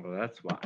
Well, that's why.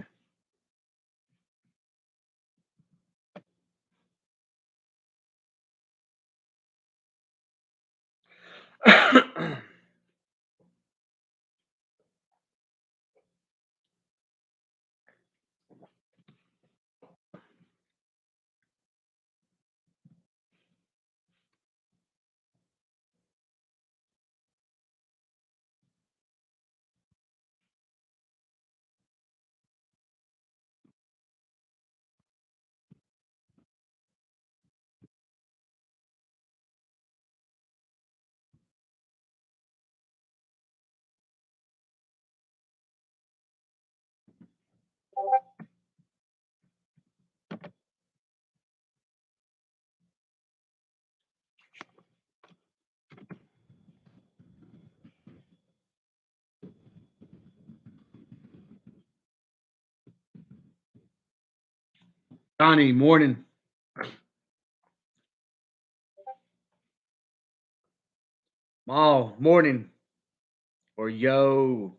Donnie, morning. Mal, morning. Or yo.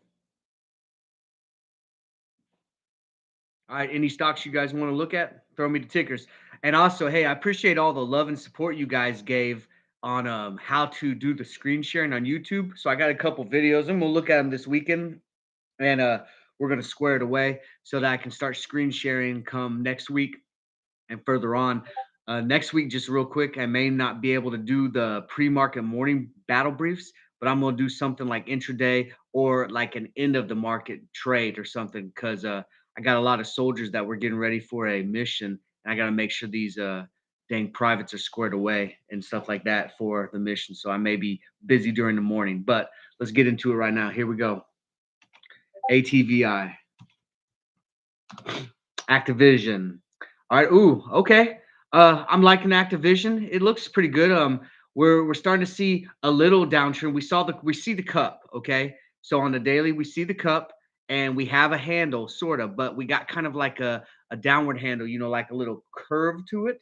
All right, any stocks you guys want to look at? Throw me the tickers. And also, hey, I appreciate all the love and support you guys gave on how to do the screen sharing on YouTube. So I got a couple videos and we'll look at them this weekend. And we're gonna square it away so that I can start screen sharing come next week and further on. Next week, just real quick, I may not be able to do the pre-market morning battle briefs, but I'm gonna do something like intraday or like an end of the market trade or something because I got a lot of soldiers that we're getting ready for a mission, and I got to make sure these dang privates are squared away and stuff like that for the mission. So I may be busy during the morning, but let's get into it right now. Here we go. ATVI, Activision. All right. Ooh, okay. I'm liking Activision. It looks pretty good. We're starting to see a little downtrend. We see the cup. Okay. So on the daily, we see the cup, and we have a handle, sort of, but we got kind of like a downward handle. Like a little curve to it.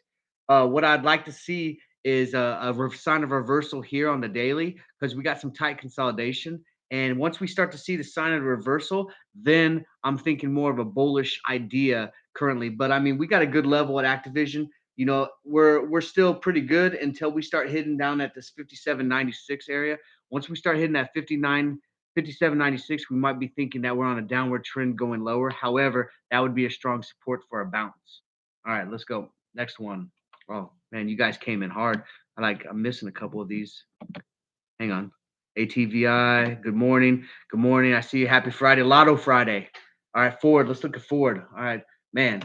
What I'd like to see is sign of reversal here on the daily because we got some tight consolidation. And once we start to see the sign of reversal, then I'm thinking more of a bullish idea currently. But I mean, we got a good level at Activision. We're still pretty good until we start hitting down at this 57.96 area. Once we start hitting that 57.96, we might be thinking that we're on a downward trend going lower. However, that would be a strong support for a bounce. All right, let's go. Next one. Oh man, you guys came in hard. I'm missing a couple of these. Hang on. ATVI, good morning. Good morning. I see you. Happy Friday. Lotto Friday. All right, Ford. Let's look at Ford. All right, man.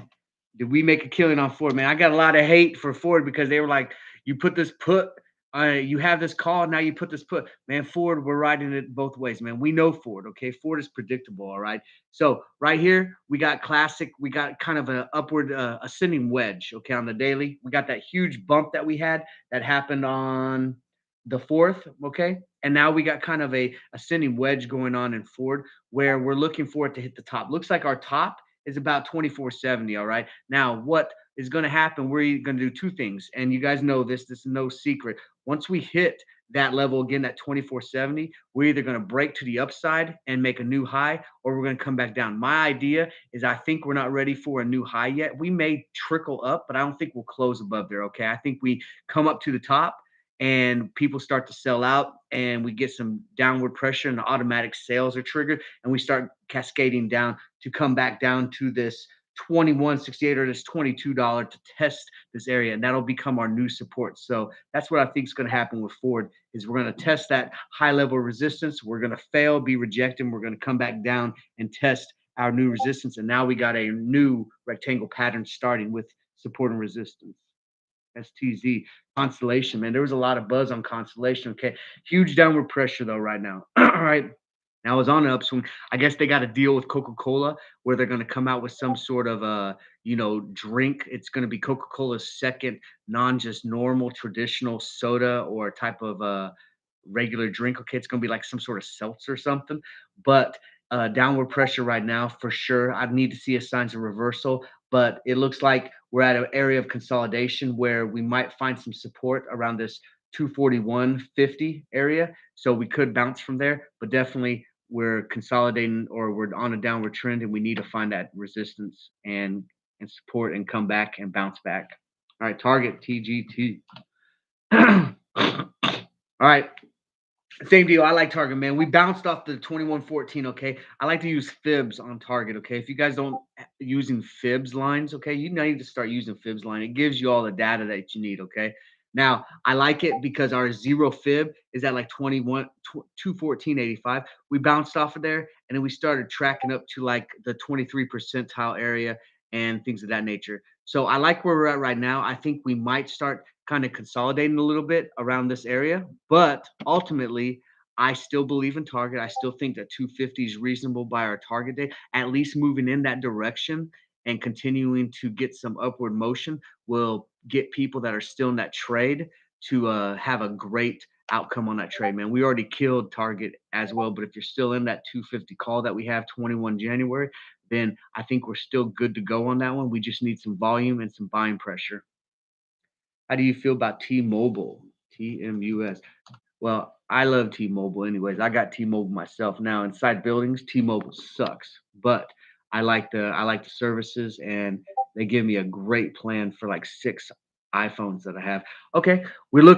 Did we make a killing on Ford? Man, I got a lot of hate for Ford because they were like, you put this put, you have this call, now you put this put. Man, Ford, we're riding it both ways, man. We know Ford, okay? Ford is predictable, all right? So right here, we got classic. We got kind of an upward ascending wedge, okay, on the daily. We got that huge bump that we had that happened on the fourth, okay? And now we got kind of a ascending wedge going on in Ford where we're looking for it to hit the top. Looks like our top is about 2470. All right. Now, what is going to happen? We're going to do two things. And you guys know this. This is no secret. Once we hit that level again, that 2470, we're either going to break to the upside and make a new high, or we're going to come back down. My idea is I think we're not ready for a new high yet. We may trickle up, but I don't think we'll close above there. Okay. I think we come up to the top and people start to sell out and we get some downward pressure and the automatic sales are triggered and we start cascading down to come back down to this 2168 or this $22 to test this area, and that'll become our new support. So that's what I think is going to happen with Ford is we're going to test that high level resistance. We're going to fail, be rejected. We're going to come back down and test our new resistance, and now we got a new rectangle pattern starting with support and resistance. STZ Constellation, man. There was a lot of buzz on Constellation. Okay, huge downward pressure though right now. All right, now it's on an upswing. I guess they got to deal with Coca-Cola where they're going to come out with some sort of drink. It's going to be Coca-Cola's second just normal traditional soda or type of regular drink. Okay, it's going to be like some sort of seltzer or something. But downward pressure right now for sure. I need to see a signs of reversal, but it looks like we're at an area of consolidation where we might find some support around this 241.50 area. So we could bounce from there, but definitely we're consolidating or we're on a downward trend and we need to find that resistance and support and come back and bounce back. All right, target TGT. All right, same deal. I like Target, man. We bounced off the 2114. Okay. I like to use fibs on Target. Okay. If you guys don't using fibs lines, okay, you need to start using fibs line. It gives you all the data that you need. Okay. Now I like it because our zero fib is at like 21, 214.85. We bounced off of there and then we started tracking up to like the 23 percentile area and things of that nature. So I like where we're at right now. I think we might start kind of consolidating a little bit around this area, but ultimately, I still believe in target. I still think that 250 is reasonable by our target date. At least moving in that direction and continuing to get some upward motion will get people that are still in that trade to have a great outcome on that trade, man. We already killed target as well, but if you're still in that 250 call that we have 21 January, then I think we're still good to go on that one. We just need some volume and some buying pressure. How do you feel about T-Mobile? TMUS. Well, I love T-Mobile anyways. I got T-Mobile myself now. Inside buildings, T-Mobile sucks, but I like the services and they give me a great plan for like 6 iPhones that I have. Okay, we're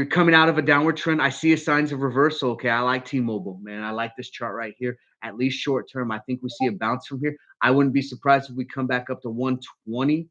coming out of a downward trend. I see a signs of reversal. Okay, I like T-Mobile, man. I like this chart right here. At least short term, I think we see a bounce from here. I wouldn't be surprised if we come back up to 120,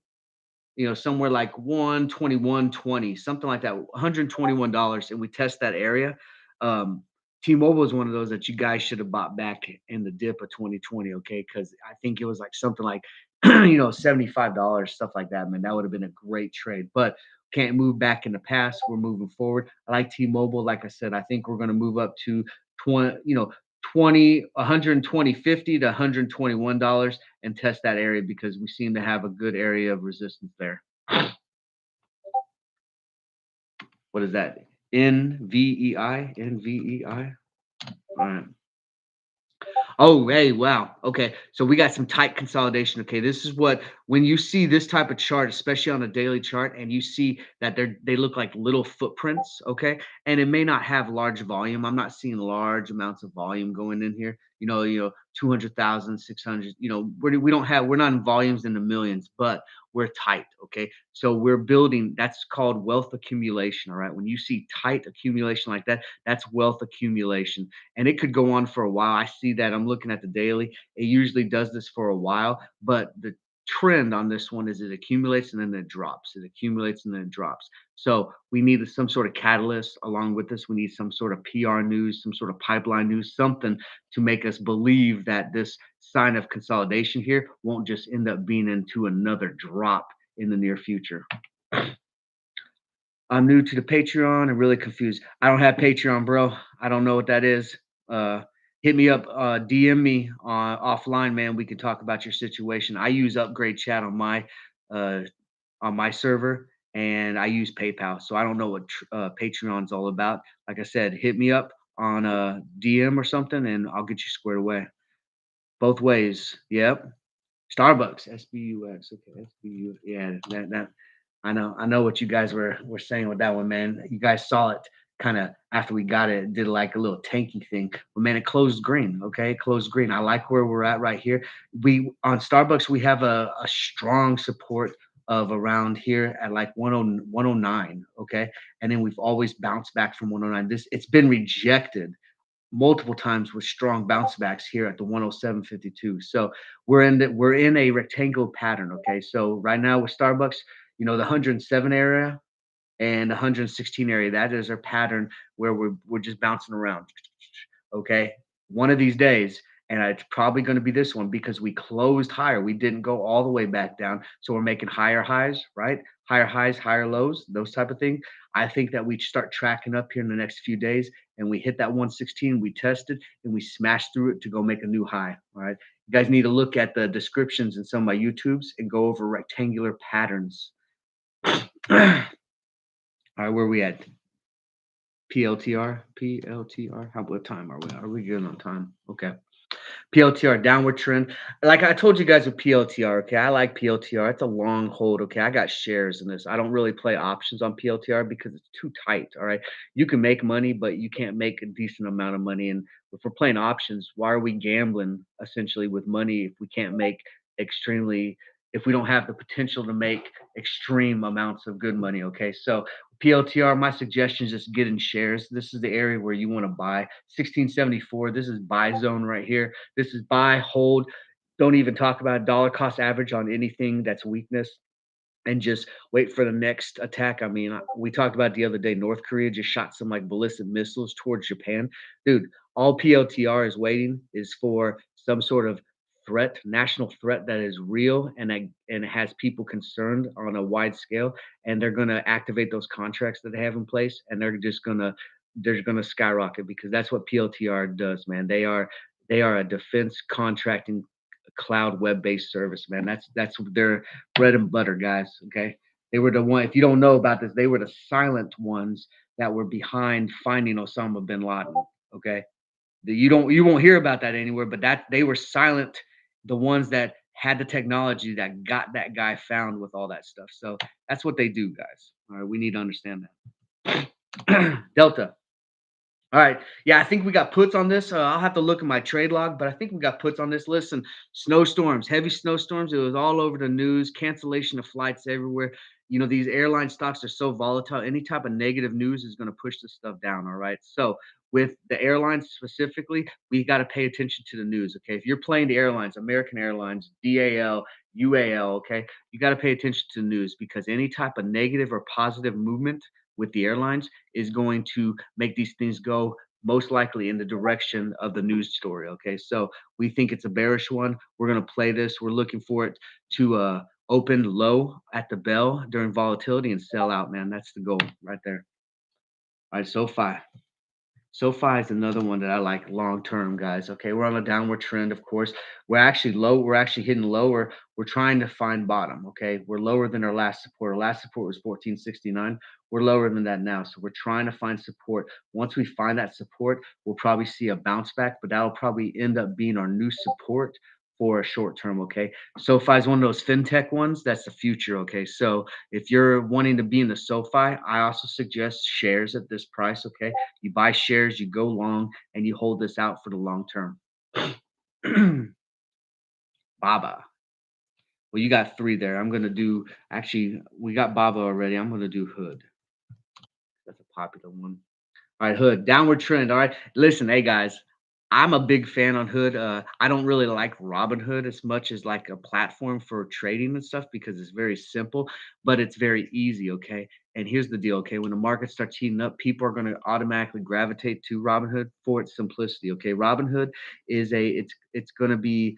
somewhere like 121.20, something like that, $121, and we test that area. Um, T-Mobile is one of those that you guys should have bought back in the dip of 2020, okay? Because I think it was like something like, $75, stuff like that, man. That would have been a great trade, but can't move back in the past. We're moving forward. I like T-Mobile. Like I said, I think we're going to move up to 20, 120.50 to $121 and test that area because we seem to have a good area of resistance there. What is that? NVEI? NVEI? All right. Oh, hey, wow. Okay. So we got some tight consolidation. Okay. This is what when you see this type of chart, especially on a daily chart, and you see that they look like little footprints, okay? And it may not have large volume. I'm not seeing large amounts of volume going in here. 200,000, 600, we're not in volumes in the millions, but we're tight, okay? So we're building, that's called wealth accumulation, all right? When you see tight accumulation like that, that's wealth accumulation and it could go on for a while. I see that. I'm looking at the daily. It usually does this for a while, but the trend on this one is it accumulates and then it drops. It accumulates and then it drops. So we need some sort of catalyst along with this. We need some sort of PR news, some sort of pipeline news, something to make us believe that this sign of consolidation here won't just end up being into another drop in the near future. I'm new to the Patreon and really confused. I don't have Patreon, bro. I don't know what that is. Uh, Hit me up, DM me offline, man. We can talk about your situation. I use Upgrade Chat uh, on my server, and I use PayPal, so I don't know what Patreon's all about. Like I said, hit me up on a DM or something, and I'll get you squared away. Both ways. Yep. Starbucks, SBUX. Okay, SBU. Yeah, that I know what you guys were saying with that one, man. You guys saw it kind of after we got it, did like a little tanky thing. But man, it closed green. Okay, it closed green. I like where we're at right here. We on Starbucks, we have a strong support of around here at like 109. Okay. And then we've always bounced back from 109. It's been rejected multiple times with strong bounce backs here at the 107.52. So we're in a rectangular pattern. Okay. So right now with Starbucks, the 107 area and 116 area, that is our pattern where we're just bouncing around. Okay. One of these days, and it's probably going to be this one because we closed higher. We didn't go all the way back down. So we're making higher highs, right? Higher highs, higher lows, those type of things. I think that we start tracking up here in the next few days and we hit that 116, we tested and we smashed through it to go make a new high. All right. You guys need to look at the descriptions in some of my YouTubes and go over rectangular patterns. All right, where are we at? PLTR, PLTR. What time are we? Are we good on time? Okay. PLTR downward trend. Like I told you guys with PLTR, okay, I like PLTR. It's a long hold, okay. I got shares in this. I don't really play options on PLTR because it's too tight. All right, you can make money, but you can't make a decent amount of money. And if we're playing options, why are we gambling essentially with money if we can't make extremely if we don't have the potential to make extreme amounts of good money? Okay, so PLTR, my suggestion is just get in shares. This is the area where you want to buy 1674. This is buy zone right here. This is buy, hold. Don't even talk about dollar cost average on anything that's weakness and just wait for the next attack. I mean, we talked about the other day, North Korea just shot some like ballistic missiles towards Japan. Dude, all PLTR is waiting is for some sort of threat, national threat that is real and it has people concerned on a wide scale, and they're going to activate those contracts that they have in place, and they're going to skyrocket because that's what PLTR does, man. They are a defense contracting cloud web-based service, man. That's their bread and butter, guys. Okay, they were the one. If you don't know about this, they were the silent ones that were behind finding Osama bin Laden. Okay, you won't hear about that anywhere, but that they were silent, the ones that had the technology that got that guy found with all that stuff. So that's what they do, guys. All right, we need to understand that. Delta. All right. Yeah, I think we got puts on this. I'll have to look at my trade log, but I think we got puts on this. Listen, snowstorms, heavy snowstorms. It was all over the news, cancellation of flights everywhere. These airline stocks are so volatile. Any type of negative news is going to push this stuff down. All right. So, with the airlines specifically, we got to pay attention to the news. Okay. If you're playing the airlines, American Airlines, DAL, UAL, okay, you got to pay attention to the news because any type of negative or positive movement with the airlines is going to make these things go most likely in the direction of the news story. Okay, so we think it's a bearish one. We're going to play this. We're looking for it to open low at the bell during volatility and sell out, man. That's the goal right there. All right, SoFi. SoFi is another one that I like long term, guys. Okay, we're on a downward trend, of course. We're actually low. We're actually hitting lower. We're trying to find bottom. Okay, we're lower than our last support. Our last support was 1469. We're lower than that now, so we're trying to find support. Once we find that support, we'll probably see a bounce back, but that'll probably end up being our new support for a short term. Okay, SoFi is one of those fintech ones. That's the future. Okay, so if you're wanting to be in the SoFi, I also suggest shares at this price. Okay, you buy shares, you go long, and you hold this out for the long term. Baba. Well, you got three there. I'm gonna do actually we got Baba already. I'm gonna do Hood. That's a popular one. All right, Hood, downward trend. All right. Listen, hey guys, I'm a big fan on Hood. I don't really like Robinhood as much as like a platform for trading and stuff because it's very simple, but it's very easy. Okay. And here's the deal. Okay. When the market starts heating up, people are going to automatically gravitate to Robinhood for its simplicity. Okay. Robinhood it's going to be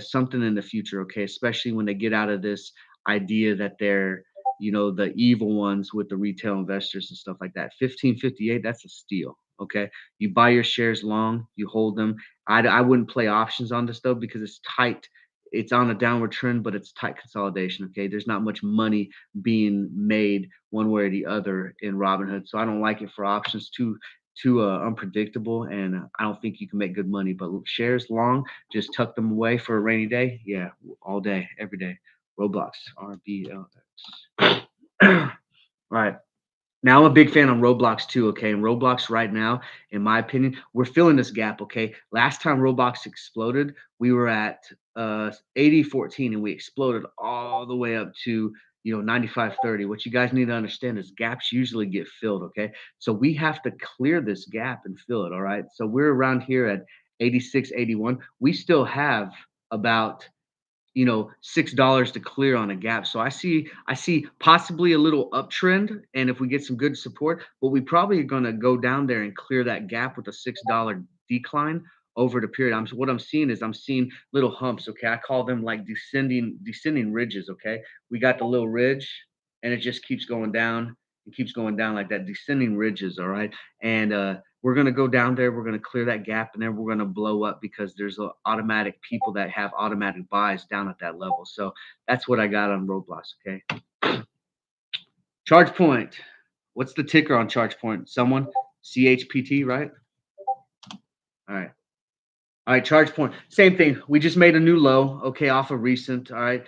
something in the future. Okay. Especially when they get out of this idea that they're the evil ones with the retail investors and stuff like that. 1558, that's a steal. Okay. You buy your shares long, you hold them. I wouldn't play options on this though because it's tight. It's on a downward trend, but it's tight consolidation. Okay. There's not much money being made one way or the other in Robinhood. So I don't like it for options too unpredictable. And I don't think you can make good money. But shares long, just tuck them away for a rainy day. Yeah, all day, every day. Roblox, RBLX. Right. Now I'm a big fan on Roblox too, okay? And Roblox right now, in my opinion, we're filling this gap, okay? Last time Roblox exploded, we were at 8014 and we exploded all the way up to 9530. What you guys need to understand is gaps usually get filled, okay? So we have to clear this gap and fill it, all right? So we're around here at 8681. We still have about $6 to clear on a gap. So I see possibly a little uptrend, and if we get some good support, but we probably are going to go down there and clear that gap with a $6 decline over the period. What I'm seeing is I'm seeing little humps. Okay, I call them like descending ridges. Okay, we got the little ridge, and it just keeps going down. It keeps going down like that, descending ridges. All right, and we're going to go down there. We're going to clear that gap, and then we're going to blow up because there's automatic people that have automatic buys down at that level. So that's what I got on Roblox. Okay. Chargepoint. What's the ticker on Chargepoint? Someone? CHPT, right? All right. All right. Chargepoint. Same thing. We just made a new low. Okay. Off of recent. All right.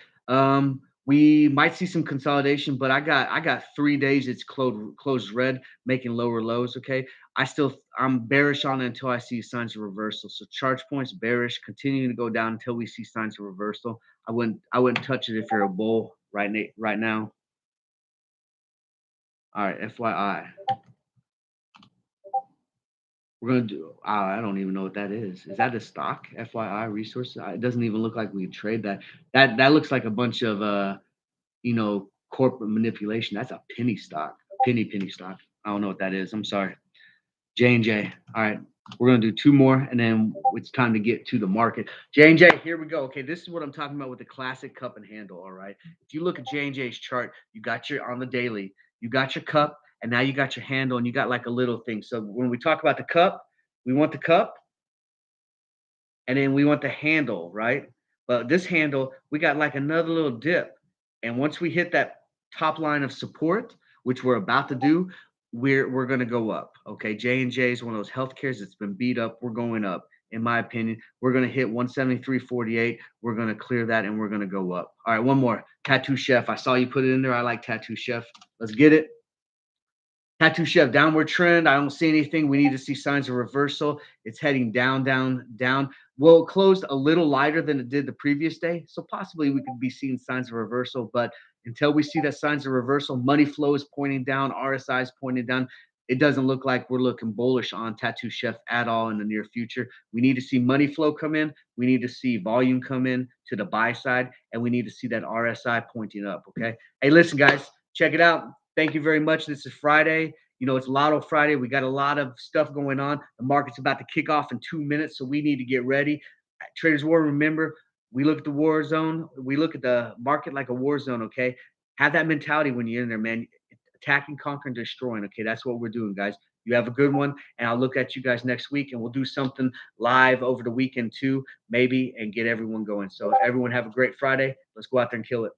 We might see some consolidation, but I got 3 days. It's closed red, making lower lows. Okay, I'm bearish on it until I see signs of reversal. So charge points bearish, continuing to go down until we see signs of reversal. I wouldn't touch it if you're a bull right now. All right, FYI, we're gonna do. I don't even know what that is. Is that a stock? FYI resources. It doesn't even look like we could trade that. That looks like a bunch of corporate manipulation. That's a penny stock, penny stock. I don't know what that is. I'm sorry. J&J. All right. We're going to do two more and then it's time to get to the market. J&J, here we go. Okay, this is what I'm talking about with the classic cup and handle, all right? If you look at J&J's chart, you got your on the daily, you got your cup and now you got your handle and you got like a little thing. So when we talk about the cup, we want the cup and then we want the handle, right? But this handle, we got like another little dip. And once we hit that top line of support, which we're about to do, we're gonna go up. Okay, J&J is one of those healthcares that's been beat up. We're going up, in my opinion. We're gonna hit 173.48. We're gonna clear that and we're gonna go up. All right, one more. Tattoo Chef. I saw you put it in there. I like Tattoo Chef. Let's get it. Tattoo Chef, downward trend. I don't see anything. We need to see signs of reversal. It's heading down, down, down. Well, it closed a little lighter than it did the previous day. So possibly we could be seeing signs of reversal. But until we see that signs of reversal, money flow is pointing down, RSI is pointing down. It doesn't look like we're looking bullish on Tattoo Chef at all in the near future. We need to see money flow come in. We need to see volume come in to the buy side. And we need to see that RSI pointing up. Okay. Hey, listen, guys, check it out. Thank you very much. This is Friday. It's Lotto Friday. We got a lot of stuff going on. The market's about to kick off in 2 minutes, so we need to get ready. Traders War, remember, we look at the war zone. We look at the market like a war zone, okay? Have that mentality when you're in there, man. Attacking, conquering, destroying, okay? That's what we're doing, guys. You have a good one, and I'll look at you guys next week, and we'll do something live over the weekend too, maybe, and get everyone going. So everyone have a great Friday. Let's go out there and kill it.